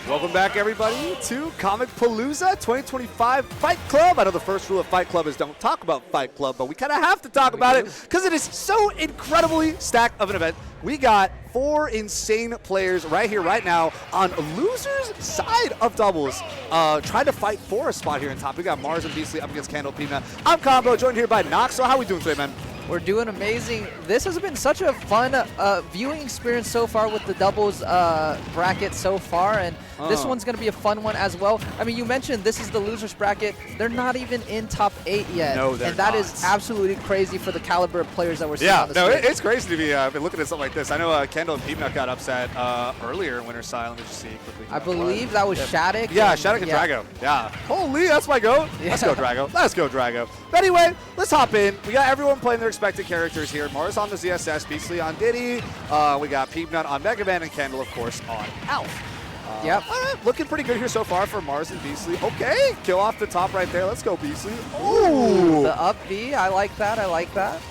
Welcome back, everybody, to Comicpalooza 2025 Fight Club. I know the first rule of Fight Club is don't talk about Fight Club, but we kind of have to talk about it because it is so incredibly stacked of an event. We got 4 insane players right here, right now, on losers' side of doubles, trying to fight for a spot here in top. We got Mars and Beastly up against Candle, Peabnut. I'm Combo, joined here by Nox. So how are we doing today, man? We're doing amazing. This has been such a fun viewing experience so far with the doubles bracket so far, and this one's going to be a fun one as well. I mean, you mentioned this is the losers bracket. They're not even in top 8 yet. No, they're and that not. Is absolutely crazy for the caliber of players that we're seeing on the stage. It's crazy to be looking at something like this. I know Kendall and Peabnut got upset earlier in Winter Style. Let me just see quickly. I believe that was Shattuck. Yeah, Shattuck and Drago. Yeah. Holy, that's my goat. Yeah. Let's go, Drago. Let's go, Drago. But anyway, let's hop in. We got everyone playing their expected characters here. Mars on the ZSS, Beastly on Diddy. We got Peabnut on Mega Man, and Candle, of course, on Alf. Yep. Looking pretty good here so far for Mars and Beastly. Okay, kill off the top right there. Let's go, Beastly. Ooh. The up B, I like that. I like that.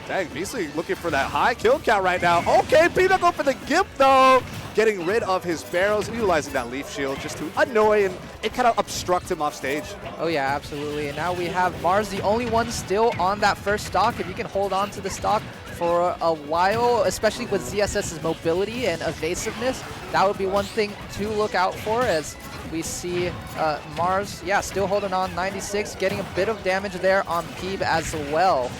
Dang, Beastly looking for that high kill count right now. Okay, Peabnut going for the gimp, though. Getting rid of his barrels and utilizing that leaf shield just to annoy and it kind of obstruct him off stage. Oh, yeah, absolutely. And now we have Mars, the only one still on that first stock. If you can hold on to the stock for a while, especially with ZSS's mobility and evasiveness, that would be one thing to look out for as we see Mars, still holding on 96, getting a bit of damage there on Peab as well.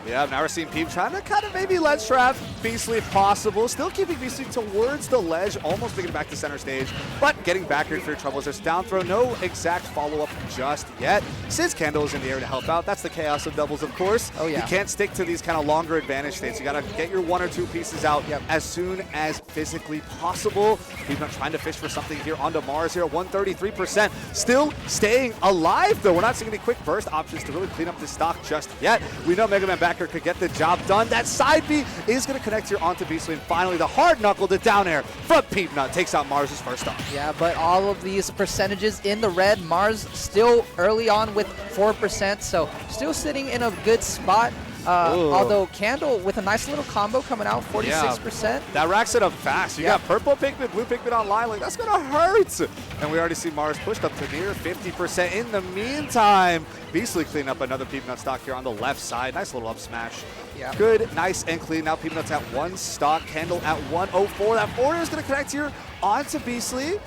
Yeah, now we're seeing Peab trying to kind of maybe ledge trap Beastly if possible. Still keeping Beastly towards the ledge, almost making it back to center stage, but getting back here for troubles. There's down throw, no exact follow-up just yet. Since Candle is in the air to help out, that's the chaos of doubles, of course. Oh, yeah. You can't stick to these kind of longer advantage states. You got to get your 1 or 2 pieces out as soon as physically possible. Peabnut trying to fish for something here onto Mars here, 133%. Still staying alive, though. We're not seeing any quick burst options to really clean up this stock just yet. We know Mega Man backer could get the job done. That side B is going to connect here onto Beastly, and finally the hard knuckle to down air from Peabnut takes out Mars' first stock. Yeah, but all of these percentages in the red. Mars still early on with 4%, so still sitting in a good spot. Although Candle with a nice little combo coming out, 46%. Yeah, that racks it up fast. You got purple Pikmin, blue Pikmin online. Like, that's going to hurt. And we already see Mars pushed up to near 50%. In the meantime, Beastly cleaning up another Peabnut stock here on the left side. Nice little up smash. Yeah. Good, nice and clean. Now Peabnut's at 1 stock. Candle at 104. That forward is going to connect here onto Beastly.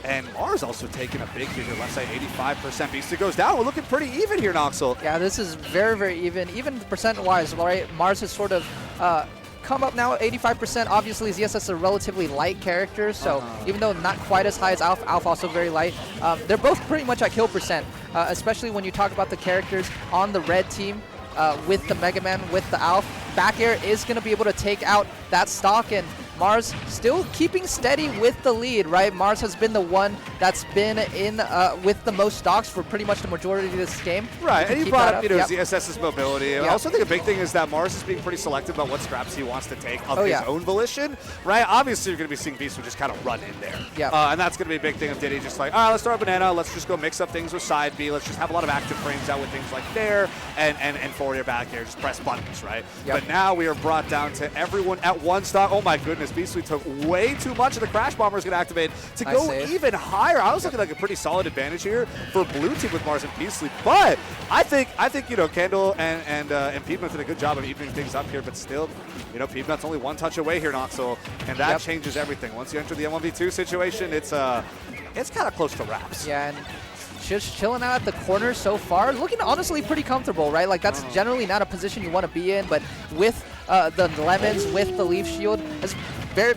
And Mars also taking a big hit here, left side 85%. Beastly goes down. We're looking pretty even here, Noxel. Yeah, this is very, very even percent-wise, right? Mars has sort of come up now at 85%. Obviously, ZSS is a relatively light character, so even though not quite as high as Alf, Alf also very light, they're both pretty much at kill percent, especially when you talk about the characters on the red team. With the Mega Man, with the Alf, back air is going to be able to take out that stock, and Mars still keeping steady with the lead, right? Mars has been the one that's been in with the most stocks for pretty much the majority of this game. Right, and you brought up, ZSS's mobility. I also think a big thing is that Mars is being pretty selective about what scraps he wants to take of his own volition, right? Obviously, you're going to be seeing Beastly just kind of run in there. And that's going to be a big thing of Diddy, just like, all right, let's throw a banana, let's just go mix up things with side B, let's just have a lot of active frames out with things like there and forward air, back air, just press buttons, right? But now we are brought down to everyone at 1 stock. Oh my goodness, Beastly took way too much, and the Crash Bomber is going to activate to go even higher. I was looking like a pretty solid advantage here for blue team with Mars and Beastly, but I think Candle and Peabnut did a good job of evening things up here, but still, Peabnut's only 1 touch away here, Noxel, and that changes everything. Once you enter the M1v2 situation, it's kind of close to wraps. Yeah, and just chilling out at the corner so far, looking honestly pretty comfortable, right? Like, that's generally not a position you want to be in, but with the lemons, with the leaf shield, has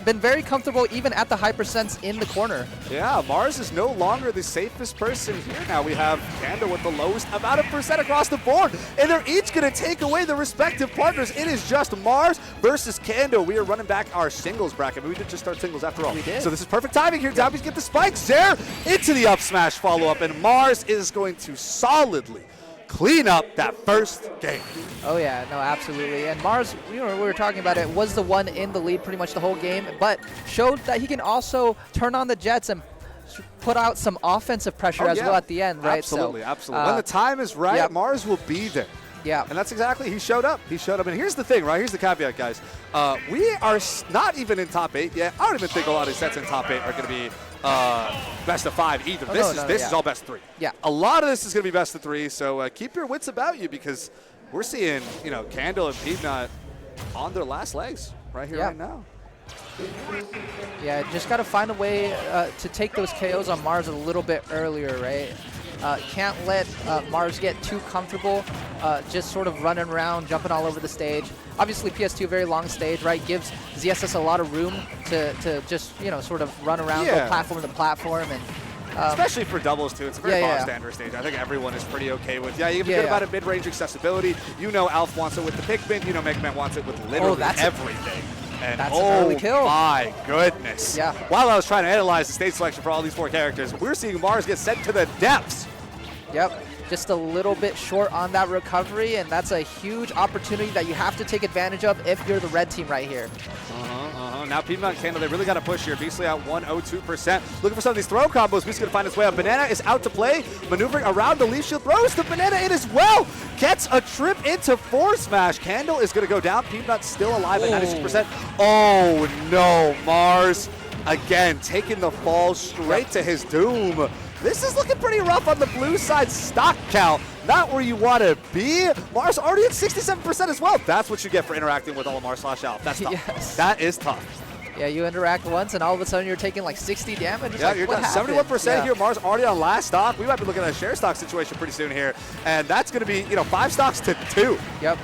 been very comfortable even at the high percents in the corner. Yeah, Mars is no longer the safest person here. Now we have Candle with the lowest amount of percent across the board, and they're each going to take away the respective partners. It is just Mars versus Candle. We are running back our singles bracket, but we did just start singles after all. We did. So this is perfect timing here. Dabbies get the spikes there into the up smash follow-up, and Mars is going to solidly clean up that first game. Oh yeah, no, absolutely. And Mars, we were talking about it, was the one in the lead pretty much the whole game, but showed that he can also turn on the jets and put out some offensive pressure as well at the end, right? Absolutely, absolutely. When the time is right, Mars will be there. Yeah. And that's exactly, he showed up. He showed up. And here's the thing, right? Here's the caveat, guys. We are not even in top 8 yet. I don't even think a lot of these sets in top 8 are going to be best of 5 either. This is all best of 3. Yeah. A lot of this is going to be best of 3, so keep your wits about you because we're seeing, Candle and Peabnut on their last legs right here, right now. Yeah, just got to find a way to take those KOs on Mars a little bit earlier, right? Can't let Mars get too comfortable, just sort of running around, jumping all over the stage. Obviously, PS2, very long stage, right? Gives ZSS a lot of room to just, sort of run around, go platform to platform. And especially for doubles, too. It's a very standard stage. I think everyone is pretty okay with. You can forget about it, mid-range accessibility. Alf wants it with the Peabnut. Mega Man wants it with literally everything. And that's an early kill. My goodness. Yeah. While I was trying to analyze the stage selection for all these 4 characters, we're seeing Mars get sent to the depths. Yep. Just a little bit short on that recovery, and that's a huge opportunity that you have to take advantage of if you're the red team right here. Now Peabnut and Candle, they really got to push here. Beastly at 102%. Looking for some of these throw combos. Beastly going to find his way up. Banana is out to play. Maneuvering around the leaf shield. Throws the Banana in as well. Gets a trip into forward smash. Candle is going to go down. Peabnut still alive at 96%. Oh no, Mars again taking the fall straight to his doom. This is looking pretty rough on the blue side stock count. Not where you want to be. Mars already at 67% as well. That's what you get for interacting with Olimar/Alf. That's tough. Yes. That is tough. Yeah, you interact once, and all of a sudden you're taking like 60 damage. Yeah, you're done. 71% here. Mars already on last stock. We might be looking at a share stock situation pretty soon here, and that's going to be 5 stocks to 2. Yep.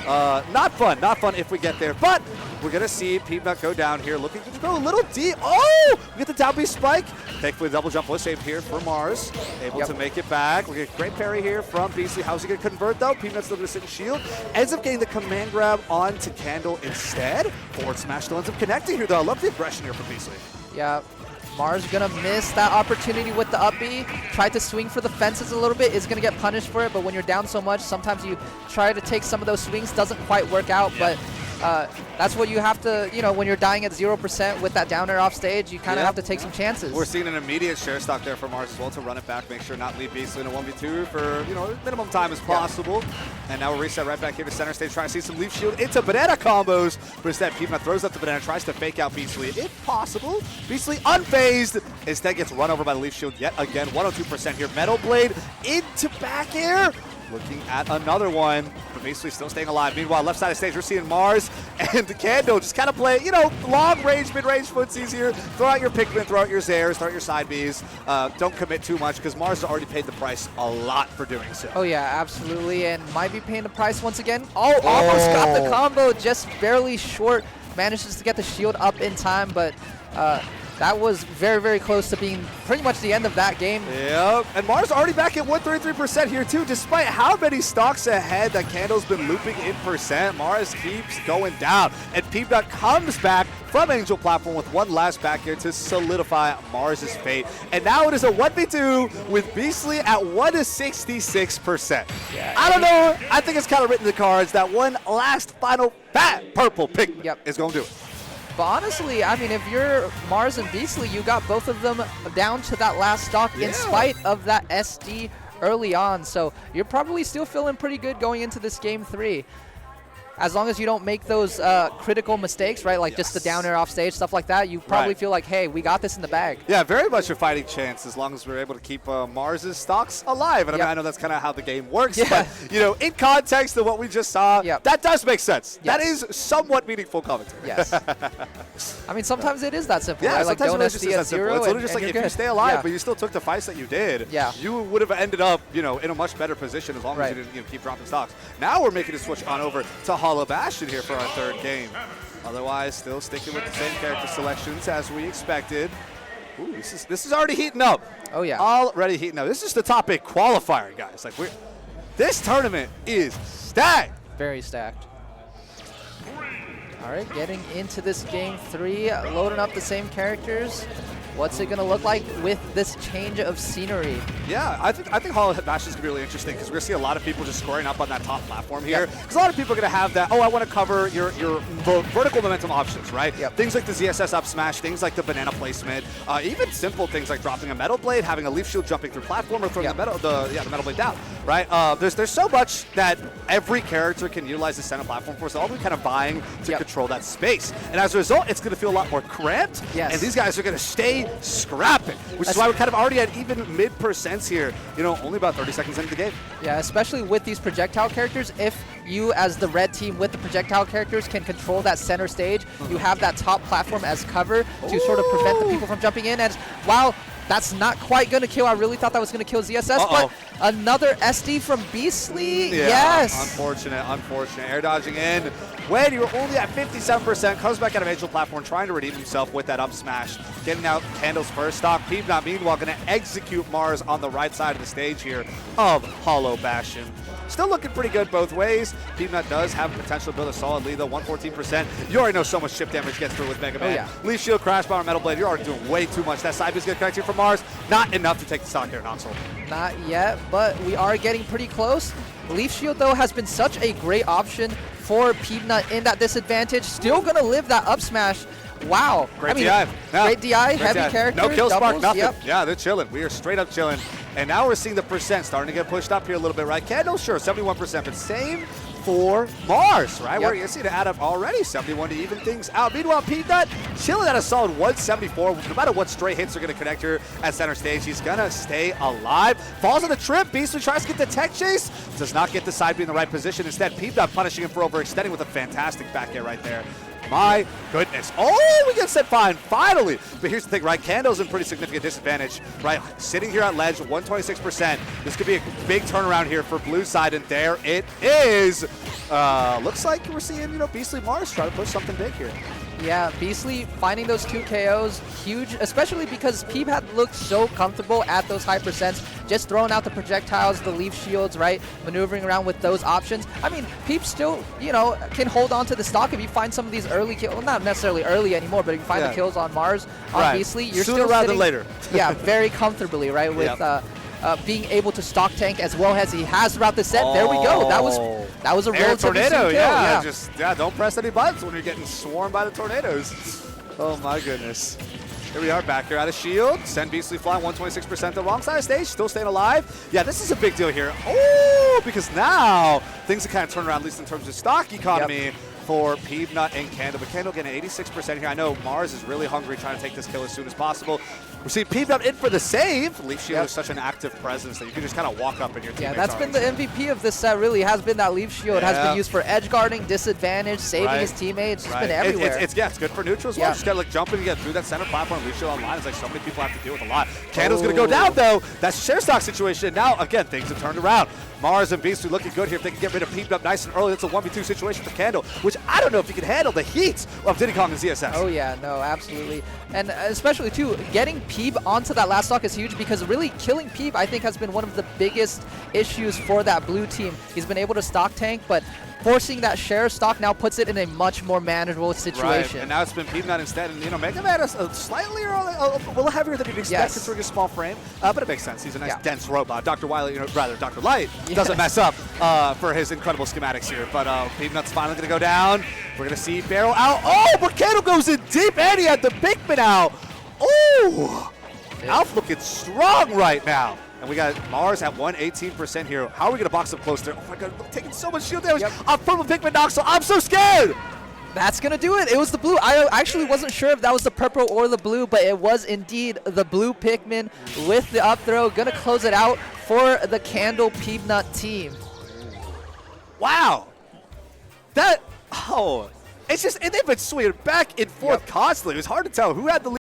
Not fun if we get there, but we're going to see Peabnut go down here, looking to go a little deep. Oh, we get the down B spike. Thankfully, double jump was saved here for Mars. Able to make it back. We get a great parry here from Beastly. How's he going to convert, though? Peabnut's still going to sit in shield. Ends up getting the command grab onto Candle instead. Forward smash still ends up connecting here, though. I love the aggression here from Beastly. Yeah. Mars gonna miss that opportunity with the up B. Tried to swing for the fences a little bit, is gonna get punished for it, but when you're down so much, sometimes you try to take some of those swings, doesn't quite work out, but that's what you have to, when you're dying at 0% with that down air off stage, you kind of have to take some chances. We're seeing an immediate share stock there for Mars as well to run it back, make sure not leave Beastly in a 1v2 for, minimum time as possible. And now we'll reset right back here to center stage, trying to see some leaf shield into Banana combos, but instead Peabnut throws up the Banana, tries to fake out Beastly if possible. Beastly unfazed, instead gets run over by the leaf shield yet again, 102% here. Metal Blade into back air. Looking at another one, but Beastly still staying alive. Meanwhile, left side of stage, we're seeing Mars and Candle just kind of play, long range, mid-range footsies here. Throw out your Pikmin, throw out your Zairs, throw out your side Bs. Don't commit too much because Mars has already paid the price a lot for doing so. Oh yeah, absolutely, and might be paying the price once again. Oh, almost got the combo, just barely short. Manages to get the shield up in time, but that was very, very close to being pretty much the end of that game. Yep, and Mars already back at 133% here too, despite how many stocks ahead that Candle's been looping in percent. Mars keeps going down, and Peabnut comes back from Angel Platform with one last back here to solidify Mars's fate. And now it is a 1v2 with Beastly at 166%. Yeah, I don't know, I think it's kind of written in the cards that one last final fat purple pick is going to do it. But honestly, I mean, if you're Mars and Beastly, you got both of them down to that last stock in spite of that SD early on. So you're probably still feeling pretty good going into this game 3. As long as you don't make those critical mistakes, right? Like just the down air off stage, stuff like that, you probably feel like, hey, we got this in the bag. Yeah, very much a fighting chance as long as we're able to keep Mars's stocks alive. And I mean, I know that's kind of how the game works, but, in context of what we just saw, that does make sense. That is somewhat meaningful commentary. Yes. I mean, sometimes it is that simple, right? Like, don't SD at 0 It's literally just like if you stay alive, but you still took the fights that you did, you would have ended up, in a much better position as long as you didn't keep dropping stocks. Now we're making a switch on over to Hollow Bastion here for our third game. Otherwise, still sticking with the same character selections as we expected. Ooh, this is already heating up. Oh yeah, already heating up. This is the top 8 qualifier, guys. Like this tournament is stacked. Very stacked. All right, getting into this game 3, loading up the same characters. What's it going to look like with this change of scenery? Yeah, I think Hollow Bastion is going to be really interesting because we're going to see a lot of people just scoring up on that top platform here. Because a lot of people are going to have that, I want to cover your vertical momentum options, right? Things like the ZSS up smash, things like the banana placement, even simple things like dropping a metal blade, having a leaf shield jumping through platform, or throwing the metal blade down, right? There's so much that every character can utilize the center platform for, so all we're kind of vying to control that space. And as a result, it's going to feel a lot more cramped, and these guys are going to stay stay scrapping, which is why we're kind of already at even mid-percents here, only about 30 seconds into the game. Yeah, especially with these projectile characters, if you as the red team with the projectile characters can control that center stage, you have that top platform as cover to sort of prevent the people from jumping in. And while that's not quite going to kill, I really thought that was going to kill ZSS, but another SD from Beastly. Yeah, yes. Unfortunate. Air dodging in. When you're only at 57%, comes back out of Angel platform, trying to redeem himself with that up smash. Getting out Candle's first stock. Peabnut, meanwhile, going to execute Mars on the right side of the stage here of Hollow Bastion. Still looking pretty good both ways. Peabnut does have the potential to build a solid lead, though. 114%. You already know so much chip damage gets through with Mega Man. Leaf Shield, Crash Bomb, Metal Blade. You're already doing way too much. That side is going to connect you from Mars. Not enough to take the stock here, Noxel. Not yet, but we are getting pretty close. Leaf Shield, though, has been such a great option for Peabnut in that disadvantage. Still going to live that up smash. Wow. Great DI. Great DI, heavy character. No kill spark, doubles, nothing. Yep. Yeah, they're chilling. We are straight up chilling. And now we're seeing the percent starting to get pushed up here a little bit, right? Candle, sure, 71%, but same for Mars, right? Where you see to add up already 71 to even things out. Meanwhile, Peabnut chilling at a solid 174. No matter what stray hits are going to connect here at center stage, he's going to stay alive. Falls on the trip. Beastly tries to get the tech chase. Does not get the side B in the right position. Instead, Peabnut punishing him for overextending with a fantastic back air right there. My goodness. Oh, we get set fine, finally. But here's the thing, right? Candle's in pretty significant disadvantage, right? Sitting here at ledge, 126%. This could be a big turnaround here for blue side, and there it is. Looks like we're seeing, Beastly Mars try to push something big here. Yeah, Beastly finding those 2 KOs, huge, especially because Peeb had looked so comfortable at those high percents, just throwing out the projectiles, the leaf shields, right? Maneuvering around with those options. I mean, Peeb still, can hold on to the stock if you find some of these early kills. Well, not necessarily early anymore, but if you find the kills on Mars, on Beastly, you're sooner still rather sitting, than later. Yeah, very comfortably, right? With being able to stock tank as well as he has throughout the set. There we go. That was a Air relatively tornado, kill. Yeah, don't press any buttons when you're getting swarmed by the tornadoes. Oh my goodness. Here we are back here out of shield. Send Beastly flying 126% the wrong side of stage, still staying alive. Yeah, this is a big deal here. Oh, because now things have kind of turned around, at least in terms of stock economy. For Peabnut and Candle, but Candle getting 86% here. I know Mars is really hungry, trying to take this kill as soon as possible. We're seeing Peabnut in for the save. Leaf Shield is such an active presence that you can just kind of walk up in your teammates. Yeah, that's been the MVP of this set, really, has been that Leaf Shield. Has been used for edge guarding, disadvantage, saving his teammates. It's been everywhere. It's good for neutral as well. Just gotta jump in and get through that center platform. Leaf Shield online. It's like so many people have to deal with a lot. Candle's gonna go down though. That's a share stock situation. Now, again, things have turned around. Mars and Beastly looking good here. If they can get rid of Peabnut nice and early, that's a 1v2 situation for Candle, which I don't know if you can handle the heat of Diddy Kong and ZSS. Oh yeah, no, absolutely. And especially too, getting Peeb onto that last stock is huge because really killing Peeb, I think, has been one of the biggest issues for that blue team. He's been able to stock tank, but forcing that share stock now puts it in a much more manageable situation. Right, and now it's been Peabnut instead, and Mega Man is slightly a little heavier than you'd expect considering his small frame, but it makes sense. He's a nice dense robot. Dr. Wily, Dr. Light doesn't mess up for his incredible schematics here, but Peabnut's finally going to go down. We're going to see Barrel out. Oh, but Candle goes in deep, and he had the Pikmin out. Oh, Alf looking strong right now. And we got Mars at 118% here. How are we going to box up close there? Oh my god, taking so much shield damage. Purple Pikmin Noxel. I'm so scared. That's going to do it. It was the blue. I actually wasn't sure if that was the purple or the blue, but it was indeed the blue Pikmin with the up throw. Going to close it out for the Candle Peabnut team. Wow. It's just, and they've been swinging back and forth constantly. It was hard to tell who had the lead.